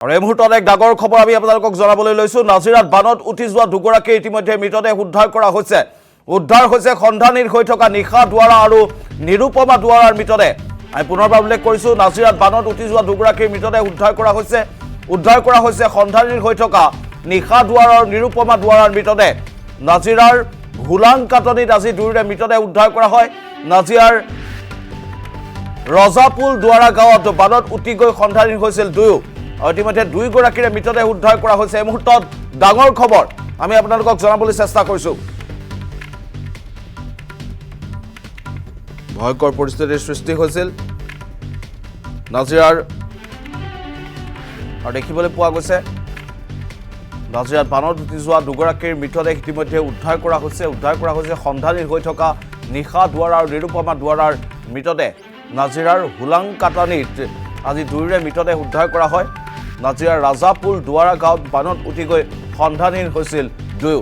আৰু এই মুহূৰ্তত এক ডাঙৰ খবৰ আমি আপোনালোকক জনাবলৈ লৈছো নাজিৰাত বানত উঠি যোৱা দুগৰাকী ইতিমধ্যে মৃতদেহ উদ্ধাৰ কৰা হৈছে উদ্ধাৰ হৈছে সন্ধানীৰ হৈ থকা নিশা দুৱাৰা আৰু নিৰুপমা দুৱাৰাৰ মৃতদেহ আমি পুনৰবাৰ উল্লেখ কৰিছো নাজিৰাত বানত উঠি যোৱা দুগৰাকীৰ মৃতদেহ উদ্ধাৰ কৰা হৈছে সন্ধানীৰ হৈ থকা নিশা দুৱাৰা আৰু নিৰুপমা দুৱাৰাৰ মৃতদেহ নাজিৰাৰ ভুলাং কাটনিত আজি দুয়োৰে মৃতদেহ উদ্ধাৰ কৰা হয় নাজিৰাৰ ৰজাপুল দুৱাৰা গাঁৱত বানত উঠি গৈ সন্ধানীৰ হৈছিল দুয়ো ইতিমধ্যে দুইগৰাকীৰে মৃতদেহ উদ্ধাৰ কৰা হৈছে এই মুহূৰ্তত ডাঙৰ খবৰ আমি আপোনালোকক জনাবলৈ চেষ্টা কৰিছো ভয়ংকৰ পৰিস্থিতিৰ সৃষ্টি হৈছিল নাজিৰাৰ আৰু দেখিবলৈ পোৱা গৈছে নাজিৰাত বানত উঠি যোৱা দুগৰাকীৰ মৃতদেহ ইতিমধ্যে উদ্ধাৰ কৰা হৈছে সন্ধানীৰ হৈ থকা নিশা দুৱাৰা আৰু নিৰুপমা দুৱাৰাৰ মৃতদেহ নাজিৰাৰ হুলাং কাটানিত আজি দুয়োৰে মৃতদেহ উদ্ধাৰ কৰা হয় নাজিৰাৰ ৰাজাপুল দুৱাৰা গাঁৱত বানত উঠি গৈ সন্ধানীৰ হৈছিল দুয়ো